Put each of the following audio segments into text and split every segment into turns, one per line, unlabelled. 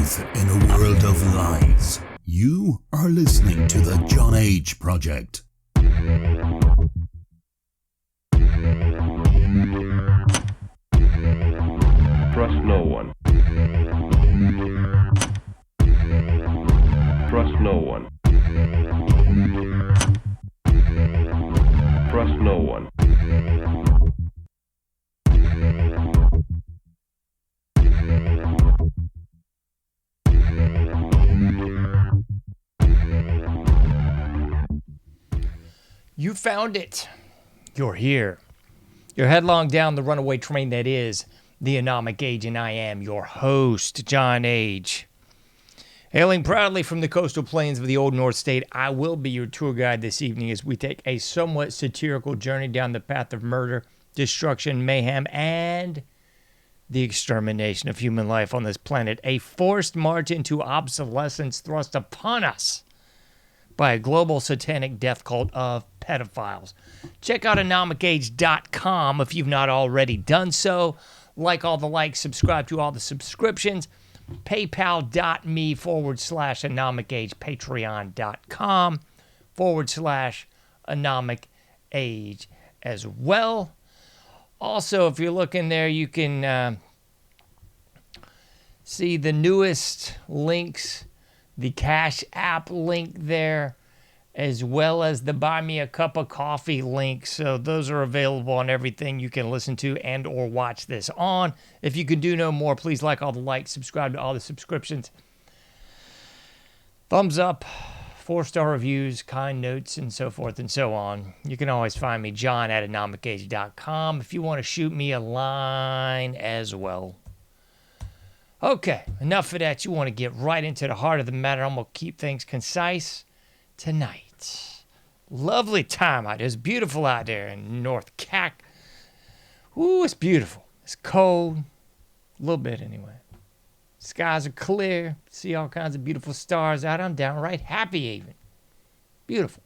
truth in a world of lies. You are listening to the JohnAge Project.
Trust no one. Trust no one. Trust no one.
You found it. You're here. You're headlong down the runaway train that is the AnomicAge, and I am your host, JohnAge. Hailing proudly from the coastal plains of the Old North State, I will be your tour guide this evening as we take a somewhat satirical journey down the path of murder, destruction, mayhem, and the extermination of human life on this planet. A forced march into obsolescence thrust upon us by a global satanic death cult of pedophiles. Check out AnomicAge.com if you've not already done so. Like all the likes, subscribe to all the subscriptions. PayPal.me/AnomicAge, Patreon.com/AnomicAge as well. Also, if you're looking there, you can see the newest links, the Cash App link there, as well as the Buy Me a Cup of Coffee link. So those are available on everything you can listen to and or watch this on. If you can do no more, please like all the likes, subscribe to all the subscriptions. Thumbs up, 4-star reviews, kind notes, and so forth and so on. You can always find me, John, at AnomicAge.com if you want to shoot me a line as well. Okay, enough of that. You want to get right into the heart of the matter. I'm going to keep things concise tonight. Lovely time out there. It's beautiful out there in North Cac. Ooh, it's beautiful. It's cold. A little bit anyway. Skies are clear. See all kinds of beautiful stars out. I'm downright happy even. Beautiful.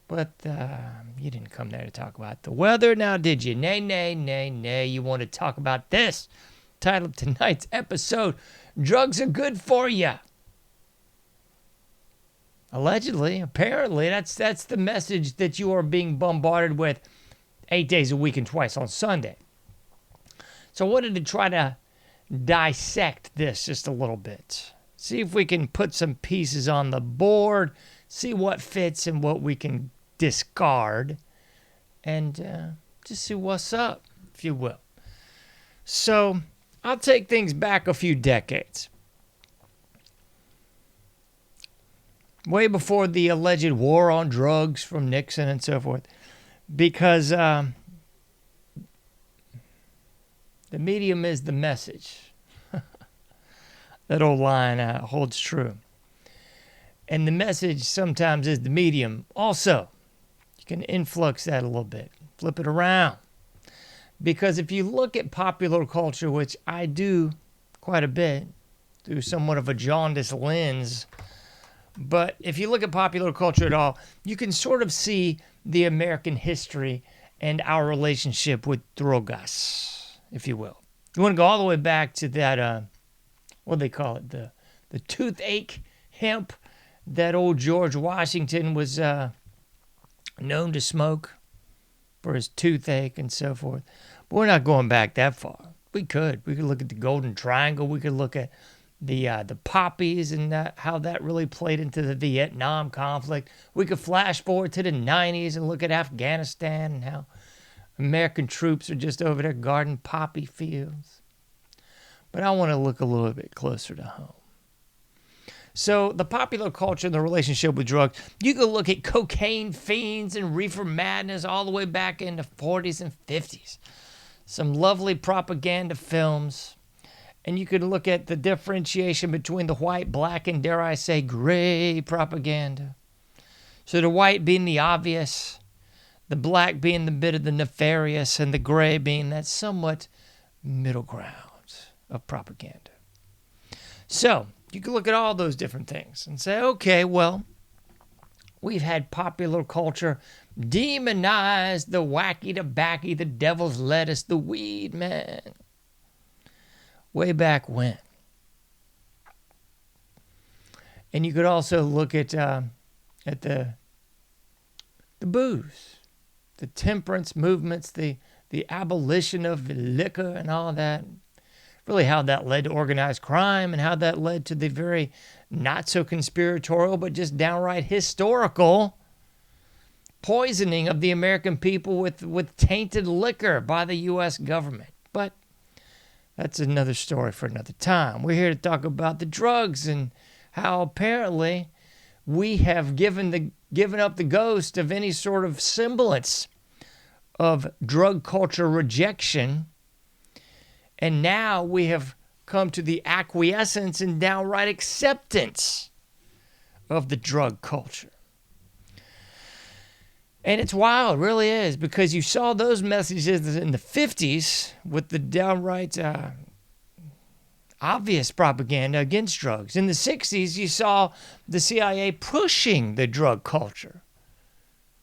But you didn't come there to talk about the weather now, did you? Nay, nay, nay, nay. You want to talk about this. Title of tonight's episode, Drugs Are Good For Ya. Allegedly, apparently, that's the message that you are being bombarded with 8 days a week and twice on Sunday. So I wanted to try to dissect this just a little bit. See if we can put some pieces on the board, see what fits and what we can discard, and just see what's up, if you will. So I'll take things back a few decades. Way before the alleged war on drugs from Nixon and so forth. Because the medium is the message. That old line holds true. And the message sometimes is the medium. Also, you can influx that a little bit. Flip it around. Because if you look at popular culture, which I do quite a bit, through somewhat of a jaundiced lens, but if you look at popular culture at all, you can sort of see the American history and our relationship with drogas, if you will. You want to go all the way back to that, what do they call it, the toothache hemp that old George Washington was known to smoke for his toothache and so forth. But we're not going back that far. We could look at the Golden Triangle. We could look at the poppies and how that really played into the Vietnam conflict. We could flash forward to the 90s and look at Afghanistan and how American troops are just over there guarding poppy fields. But I want to look a little bit closer to home. So the popular culture and the relationship with drugs, you can look at cocaine fiends and reefer madness all the way back in the 40s and 50s. Some lovely propaganda films. And you could look at the differentiation between the white, black, and dare I say, gray propaganda. So the white being the obvious, the black being the bit of the nefarious, and the gray being that somewhat middle ground of propaganda. So you can look at all those different things and say, okay, well, we've had popular culture demonize the wacky tobacco, the devil's lettuce, the weed, man. Way back when. And you could also look at the booze, the temperance movements, the abolition of liquor and all that. Really how that led to organized crime and how that led to the very not so conspiratorial but just downright historical poisoning of the American people with tainted liquor by the U.S. government. But that's another story for another time. We're here to talk about the drugs and how apparently we have given up the ghost of any sort of semblance of drug culture rejection. And now we have come to the acquiescence and downright acceptance of the drug culture. And it's wild, really is, because you saw those messages in the 50s with the downright obvious propaganda against drugs. In the 60s, you saw the CIA pushing the drug culture.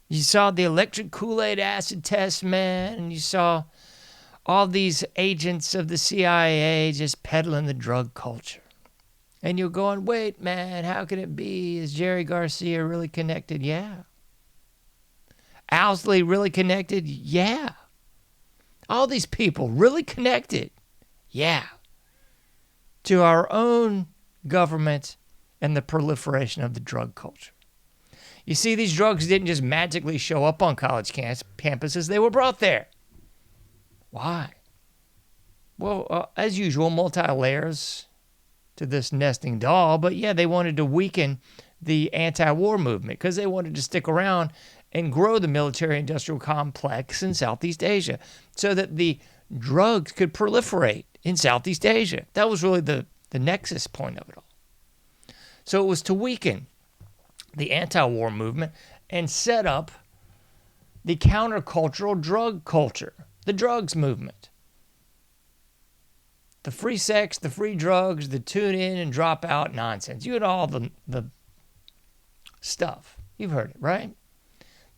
You saw the electric Kool-Aid acid test, man, and you saw all these agents of the CIA just peddling the drug culture. And you're going, wait, man, how can it be? Is Jerry Garcia really connected? Yeah. Owsley really connected? Yeah. All these people really connected? Yeah. To our own government and the proliferation of the drug culture. You see, these drugs didn't just magically show up on college campuses. They were brought there. Why? Well, as usual, multi-layers to this nesting doll. But yeah, they wanted to weaken the anti-war movement because they wanted to stick around and grow the military-industrial complex in Southeast Asia so that the drugs could proliferate in Southeast Asia. That was really the nexus point of it all. So it was to weaken the anti-war movement and set up the countercultural drug culture, the drugs movement. The free sex, the free drugs, the tune in and drop out nonsense. You had all the stuff. You've heard it, right?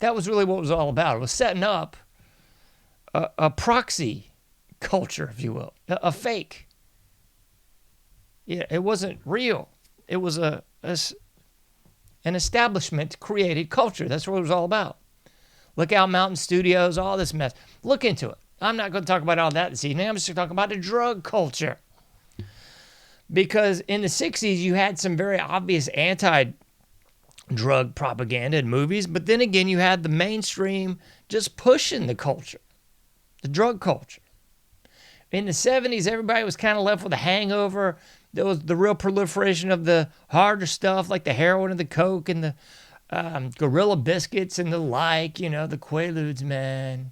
That was really what it was all about. It was setting up a proxy culture, if you will, a fake. Yeah, it wasn't real. It was an establishment-created culture. That's what it was all about. Lookout Mountain Studios, all this mess. Look into it. I'm not going to talk about all that this evening. I'm just going to talk about the drug culture. Because in the 60s, you had some very obvious anti-drug propaganda in movies, but then again, you had the mainstream just pushing the culture, the drug culture. In the 70s, everybody was kind of left with a hangover. There was the real proliferation of the harder stuff like the heroin and the coke and the gorilla biscuits and the like, you know, the Quaaludes, man.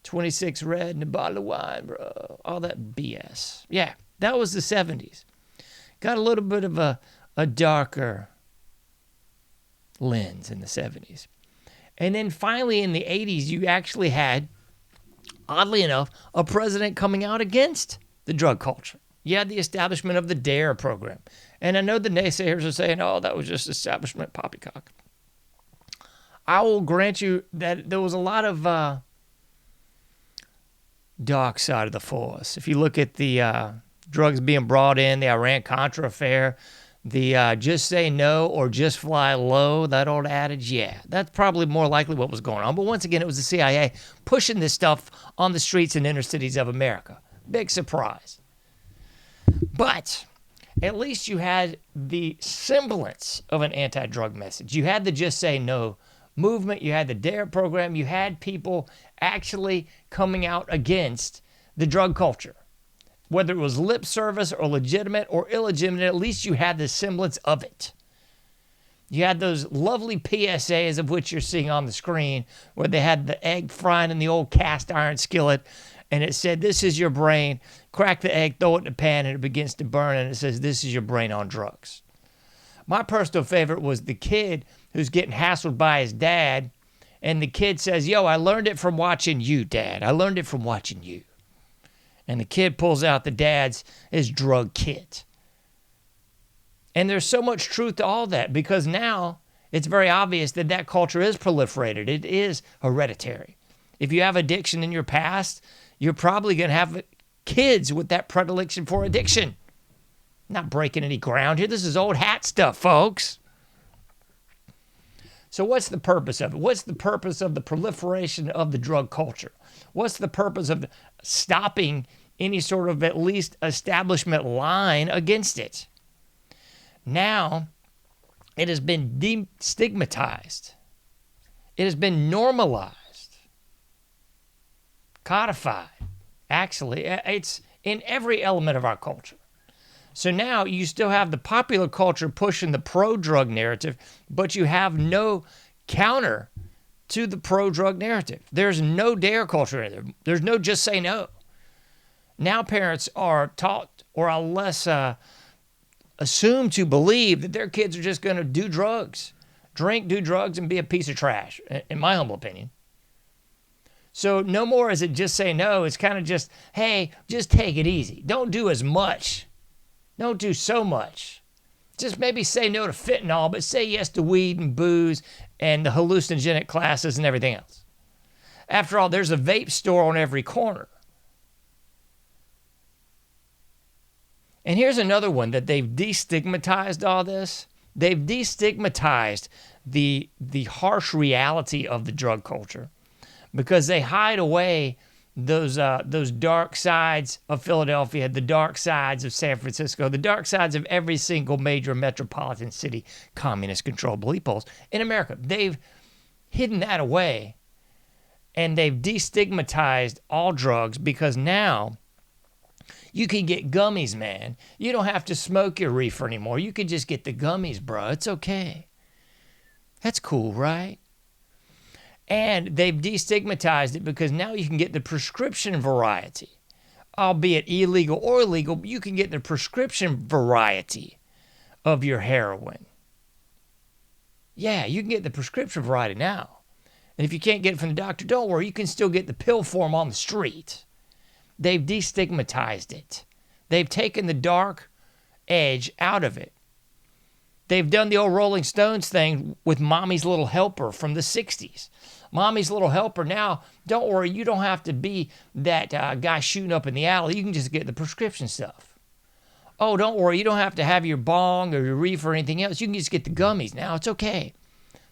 26 red and a bottle of wine, bro. All that BS. Yeah, that was the 70s. Got a little bit of a darker lens in the 70s. And then finally in the 80s, you actually had, oddly enough, a president coming out against the drug culture. You had the establishment of the DARE program. And I know the naysayers are saying, oh, that was just establishment poppycock. I will grant you that there was a lot of dark side of the force. If you look at the drugs being brought in, the Iran-Contra affair, the just say no or just fly low, that old adage, yeah, that's probably more likely what was going on. But once again, it was the CIA pushing this stuff on the streets and inner cities of America. Big surprise. But at least you had the semblance of an anti-drug message. You had the just say no movement. You had the DARE program. You had people actually coming out against the drug culture. Whether it was lip service or legitimate or illegitimate, at least you had the semblance of it. You had those lovely PSAs of which you're seeing on the screen where they had the egg frying in the old cast iron skillet and it said, this is your brain, crack the egg, throw it in the pan and it begins to burn and it says, this is your brain on drugs. My personal favorite was the kid who's getting hassled by his dad and the kid says, yo, I learned it from watching you, Dad. I learned it from watching you. And the kid pulls out his drug kit. And there's so much truth to all that because now it's very obvious that that culture is proliferated. It is hereditary. If you have addiction in your past, you're probably going to have kids with that predilection for addiction. Not breaking any ground here. This is old hat stuff, folks. So what's the purpose of it? What's the purpose of the proliferation of the drug culture? What's the purpose of stopping any sort of at least establishment line against it? Now, it has been destigmatized. It has been normalized, codified. Actually, it's in every element of our culture. So now you still have the popular culture pushing the pro-drug narrative, but you have no counter to the pro-drug narrative. There's no dare culture in there. There's no just say no. Now parents are taught or are less assumed to believe that their kids are just going to do drugs, drink, do drugs, and be a piece of trash, in my humble opinion. So no more is it just say no. It's kind of just, hey, just take it easy. Don't do as much. Don't do so much. Just maybe say no to fentanyl, but say yes to weed and booze and the hallucinogenic classes and everything else. After all, there's a vape store on every corner. And here's another one that they've destigmatized all this. They've destigmatized the harsh reality of the drug culture because they hide away those dark sides of Philadelphia, the dark sides of San Francisco, the dark sides of every single major metropolitan city, communist-controlled belief polls in America. They've hidden that away, and they've destigmatized all drugs because now you can get gummies, man. You don't have to smoke your reefer anymore. You can just get the gummies, bro. It's okay. That's cool, right? And they've destigmatized it because now you can get the prescription variety. Albeit illegal or illegal, but you can get the prescription variety of your heroin. Yeah, you can get the prescription variety now. And if you can't get it from the doctor, don't worry. You can still get the pill form on the street. They've destigmatized it. They've taken the dark edge out of it. They've done the old Rolling Stones thing with Mommy's Little Helper from the 60s. Mommy's Little Helper. Now, don't worry, you don't have to be that guy shooting up in the alley. You can just get the prescription stuff. Oh, don't worry, you don't have to have your bong or your reefer or anything else. You can just get the gummies now. It's okay.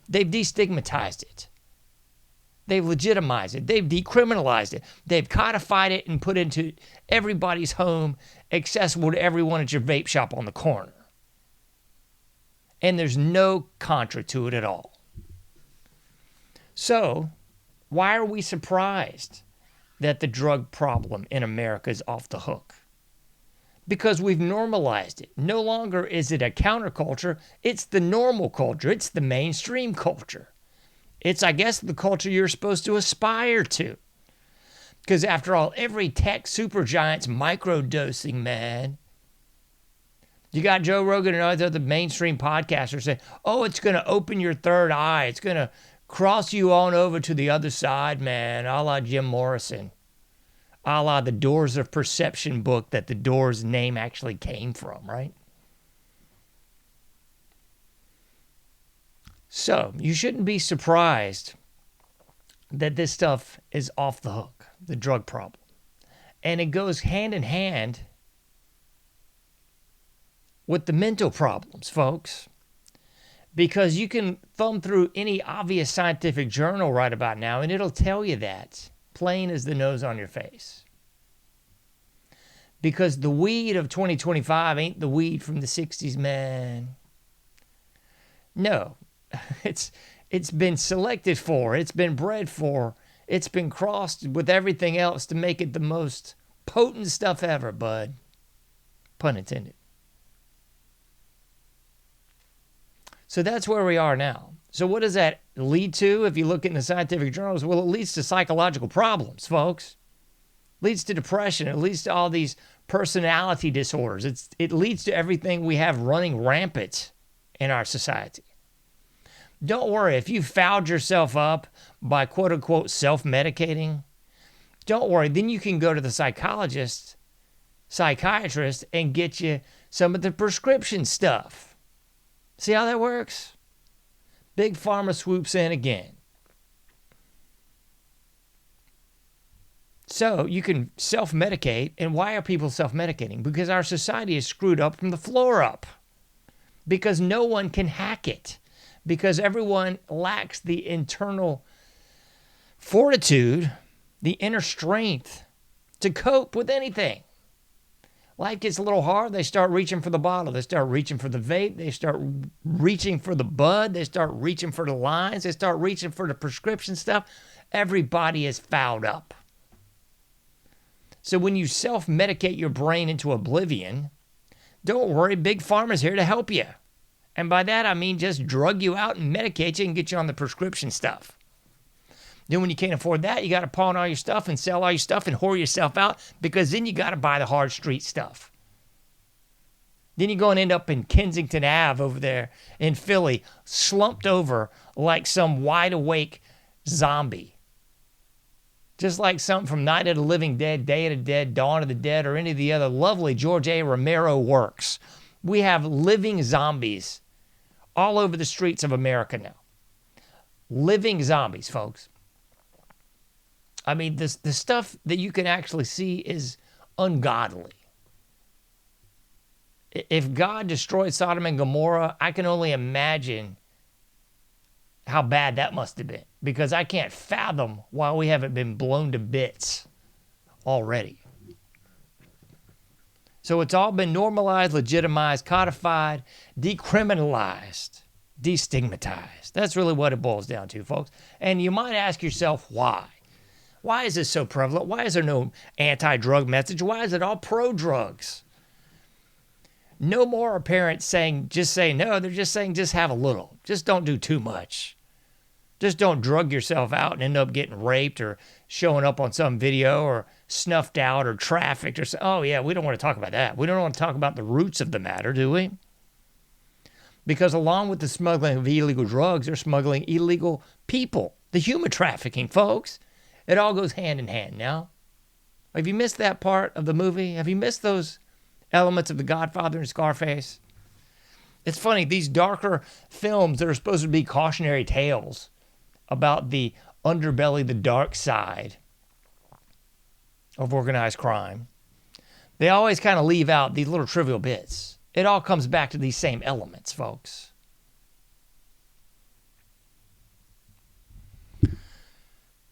They've destigmatized it. They've legitimized it. They've decriminalized it. They've codified it and put it into everybody's home, accessible to everyone at your vape shop on the corner. And there's no contra to it at all. So, why are we surprised that the drug problem in America is off the hook? Because we've normalized it. No longer is it a counterculture, it's the normal culture, it's the mainstream culture. It's, I guess, the culture you're supposed to aspire to. Because after all, every tech supergiant's microdosing, man. You got Joe Rogan and other mainstream podcasters say, oh, it's going to open your third eye. It's going to cross you on over to the other side, man, a la Jim Morrison. A la the Doors of Perception book that the Doors name actually came from, right? So, you shouldn't be surprised that this stuff is off the hook, the drug problem. And it goes hand in hand with the mental problems, folks. Because you can thumb through any obvious scientific journal right about now, and it'll tell you that, plain as the nose on your face. Because the weed of 2025 ain't the weed from the 60s, man. No. It's been selected for, it's been bred for, it's been crossed with everything else to make it the most potent stuff ever, bud. Pun intended. So that's where we are now. So what does that lead to if you look in the scientific journals? Well, it leads to psychological problems, folks. It leads to depression. It leads to all these personality disorders. It leads to everything we have running rampant in our society. Don't worry, if you fouled yourself up by quote-unquote self-medicating, don't worry, then you can go to the psychiatrist, and get you some of the prescription stuff. See how that works? Big Pharma swoops in again. So you can self-medicate. And why are people self-medicating? Because our society is screwed up from the floor up. Because no one can hack it. Because everyone lacks the internal fortitude, the inner strength to cope with anything. Life gets a little hard, they start reaching for the bottle. They start reaching for the vape. They start reaching for the bud. They start reaching for the lines. They start reaching for the prescription stuff. Everybody is fouled up. So when you self-medicate your brain into oblivion, don't worry, Big Pharma's here to help you. And by that, I mean just drug you out and medicate you and get you on the prescription stuff. Then when you can't afford that, you got to pawn all your stuff and sell all your stuff and whore yourself out, because then you got to buy the hard street stuff. Then you're going to end up in Kensington Ave over there in Philly, slumped over like some wide awake zombie. Just like something from Night of the Living Dead, Day of the Dead, Dawn of the Dead, or any of the other lovely George A. Romero works. We have living zombies all over the streets of America now. Living zombies, folks. I mean, the stuff that you can actually see is ungodly. If God destroyed Sodom and Gomorrah, I can only imagine how bad that must have been, because I can't fathom why we haven't been blown to bits already. So it's all been normalized, legitimized, codified, decriminalized, destigmatized. That's really what it boils down to, folks. And you might ask yourself, why? Why is this so prevalent? Why is there no anti-drug message? Why is it all pro-drugs? No more are parents saying, just say no. They're just saying, just have a little. Just don't do too much. Just don't drug yourself out and end up getting raped or showing up on some video or snuffed out or trafficked or so. Oh, yeah, we don't want to talk about that. We don't want to talk about the roots of the matter, do we? Because along with the smuggling of illegal drugs, they're smuggling illegal people. The human trafficking, folks. It all goes hand in hand now. Have you missed that part of the movie? Have you missed those elements of The Godfather and Scarface? It's funny, these darker films that are supposed to be cautionary tales about the underbelly, the dark side of organized crime, they always kind of leave out these little trivial bits. It all comes back to these same elements, folks.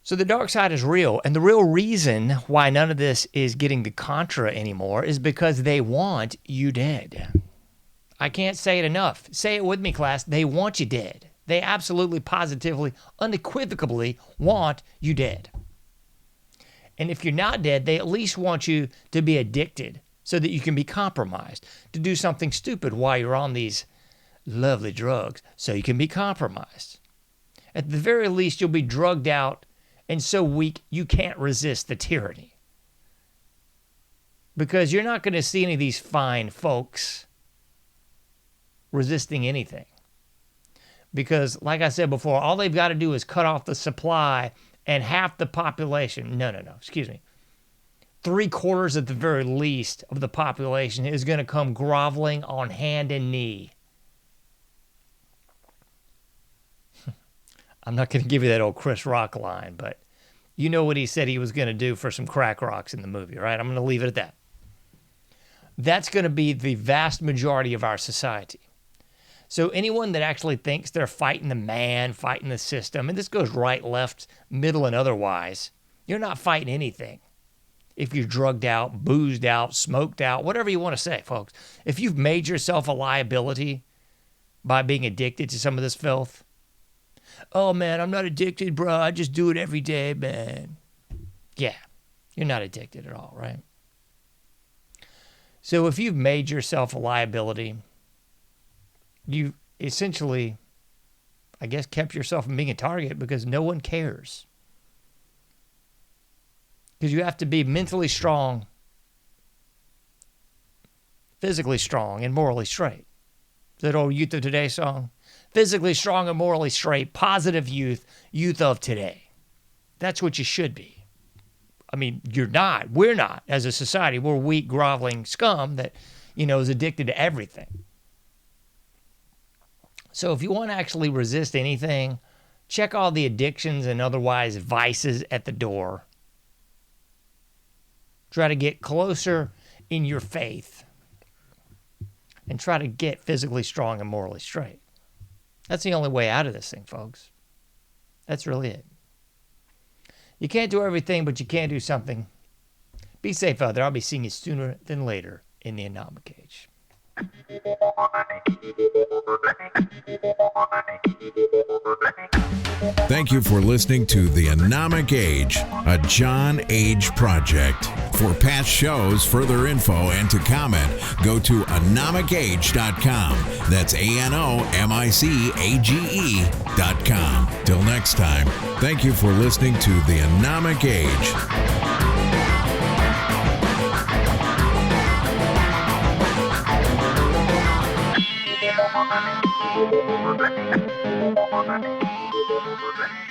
So the dark side is real, and the real reason why none of this is getting the Contra anymore is because they want you dead. I can't say it enough. Say it with me, class. They want you dead. They absolutely, positively, unequivocally want you dead. And if you're not dead, they at least want you to be addicted so that you can be compromised, to do something stupid while you're on these lovely drugs so you can be compromised. At the very least, you'll be drugged out and so weak you can't resist the tyranny. Because you're not going to see any of these fine folks resisting anything. Because, like I said before, all they've got to do is cut off the supply, and half the population, excuse me, 3/4 at the very least of the population is going to come groveling on hand and knee. I'm not going to give you that old Chris Rock line, but you know what he said he was going to do for some crack rocks in the movie, right? I'm going to leave it at that. That's going to be the vast majority of our society. So anyone that actually thinks they're fighting the man, fighting the system, and this goes right, left, middle, and otherwise, you're not fighting anything. If you're drugged out, boozed out, smoked out, whatever you want to say, folks. If you've made yourself a liability by being addicted to some of this filth, oh, man, I'm not addicted, bro. I just do it every day, man. Yeah, you're not addicted at all, right? So if you've made yourself a liability, you essentially, I guess, kept yourself from being a target because no one cares. Because you have to be mentally strong, physically strong, and morally straight. That old Youth of Today song? Physically strong and morally straight, positive youth, youth of today. That's what you should be. I mean, you're not. We're not. As a society, we're weak, groveling scum that, is addicted to everything. So if you want to actually resist anything, check all the addictions and otherwise vices at the door. Try to get closer in your faith. And try to get physically strong and morally straight. That's the only way out of this thing, folks. That's really it. You can't do everything, but you can do something. Be safe out there. I'll be seeing you sooner than later in the AnomicAge.
Thank you for listening to the AnomicAge, a JohnAge project. For past shows, further info, and to comment, go to AnomicAge.com. That's AnomicAge.com. Till next time, thank you for listening to the AnomicAge.
Thank you.